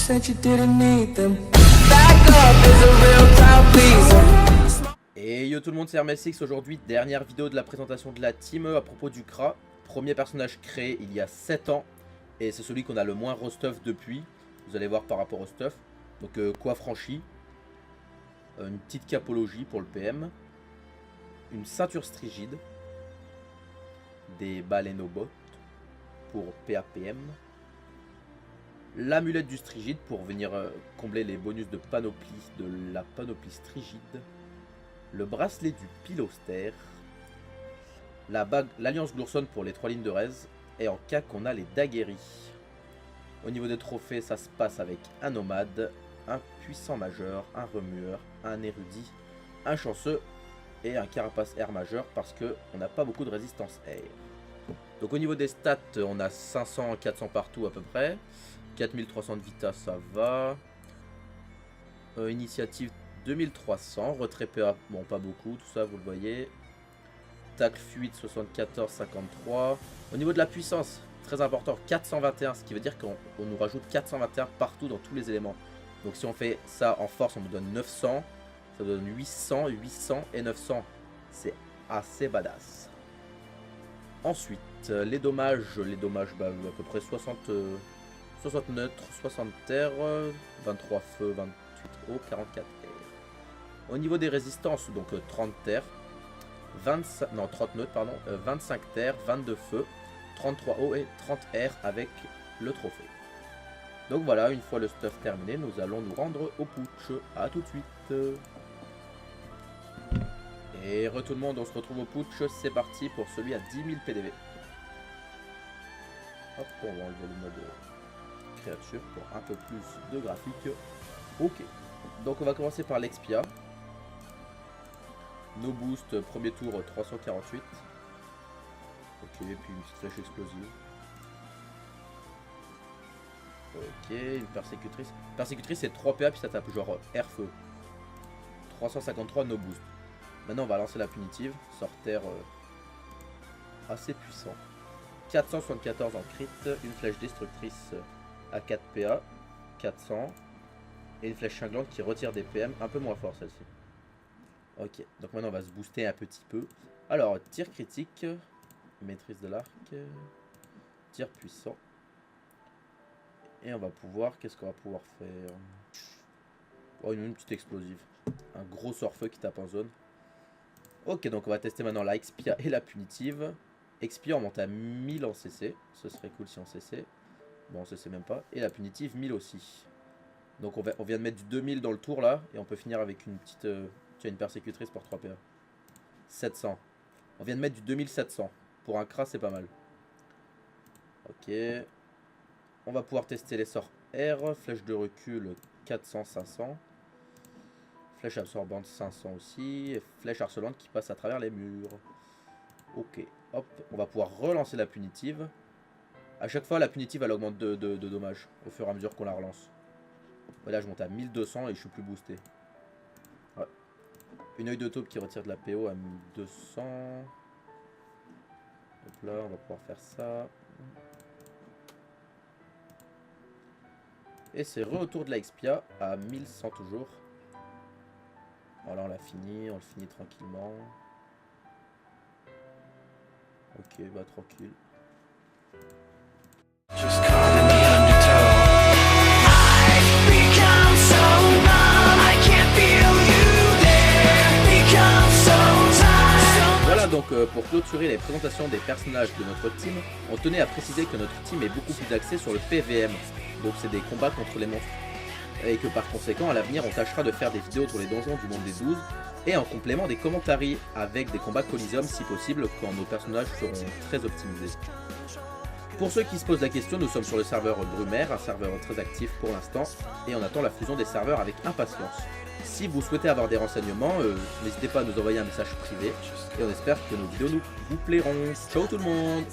said you didn't need them. Back up is a real crowd pleaser. Et yo tout le monde, c'est Hermelsix. Aujourd'hui, dernière vidéo de la présentation de la team à propos du CRA. Premier personnage créé il y a 7 ans. Et c'est celui qu'on a le moins restuff depuis. Vous allez voir par rapport au stuff. Donc quoi franchi. Une petite capologie pour le PM. Une ceinture strigide. Des baleineaux-bottes pour PAPM. L'amulette du strigide pour venir combler les bonus de panoplie de la panoplie strigide. Le bracelet du pilostère. La bague, l'alliance Gloursonne pour les 3 lignes de raise. Et en cas qu'on a les daguerris. Au niveau des trophées, ça se passe avec un nomade, un puissant majeur, un remueur, un érudit, un chanceux et un carapace air majeur parce qu'on n'a pas beaucoup de résistance air. Donc au niveau des stats, on a 500, 400 partout à peu près. 4300 de vita, ça va. Initiative 2300, retrait PA, bon pas beaucoup, tout ça vous le voyez. Tacle fuite 74, 53. Au niveau de la puissance, très important, 421, ce qui veut dire qu'on nous rajoute 421 partout dans tous les éléments. Donc si on fait ça en force, on nous donne 900, ça donne 800, 800 et 900. C'est assez badass. Ensuite, les dommages bah, à peu près 60 neutres, 60 terres, 23 feux, 28 eau, 44 air. Au niveau des résistances, donc 30 terres, 30 neutres, pardon, 25 terres, 22 feux, 33 eau et 30 air avec le trophée. Donc voilà, une fois le stuff terminé, nous allons nous rendre au putsch. A tout de suite. Et tout le monde, on se retrouve au putsch, c'est parti pour celui à 10 000 PDV. Hop, on va enlever le mode créature pour un peu plus de graphique. Ok, donc on va commencer par l'expia. No boost, premier tour 348. Ok, puis une petite flèche explosive. Ok, une persécutrice. Persécutrice c'est 3 PA puis ça tape genre air-feu. 353 no boost. Maintenant on va lancer la punitive. Sorteur assez puissant. 474 en crit. Une flèche destructrice à 4 PA. 400. Et une flèche cinglante qui retire des PM. Un peu moins fort celle-ci. Ok, donc maintenant on va se booster un petit peu. Alors, tir critique. Maîtrise de l'arc. Tir puissant. Et on va pouvoir... Qu'est-ce qu'on va pouvoir faire? Oh, une petite explosive. Un gros sort-feu qui tape en zone. Ok, donc on va tester maintenant la Expia et la punitive. Expia, on monte à 1000 en CC. Ce serait cool si on CC. Bon, on CC même pas. Et la punitive, 1000 aussi. Donc on vient de mettre du 2000 dans le tour là. Et on peut finir avec une petite... Tiens, une persécutrice pour 3 PA. 700. On vient de mettre du 2700. Pour un cras, c'est pas mal. Ok. On va pouvoir tester les sorts R. Flèche de recul 400, 500. Flèche absorbante 500 aussi. Et flèche harcelante qui passe à travers les murs. Ok. Hop. On va pouvoir relancer la punitive. À chaque fois, la punitive, elle augmente de dommages. Au fur et à mesure qu'on la relance. Voilà, je monte à 1200 et je suis plus boosté. Ouais. Une œil de taupe qui retire de la PO à 1200. Hop là, on va pouvoir faire ça. Et c'est retour de la Expia à 1100 toujours. Voilà, on l'a fini, on le finit tranquillement. Ok, bah tranquille. Voilà donc pour clôturer les présentations des personnages de notre team, on tenait à préciser que notre team est beaucoup plus axé sur le PVM. Donc c'est des combats contre les monstres. Et que par conséquent à l'avenir on tâchera de faire des vidéos sur les donjons du monde des 12 et en complément des commentaires avec des combats Coliseum si possible quand nos personnages seront très optimisés. Pour ceux qui se posent la question, nous sommes sur le serveur Brumaire, un serveur très actif pour l'instant et on attend la fusion des serveurs avec impatience. Si vous souhaitez avoir des renseignements, n'hésitez pas à nous envoyer un message privé et on espère que nos vidéos vous plairont. Ciao tout le monde!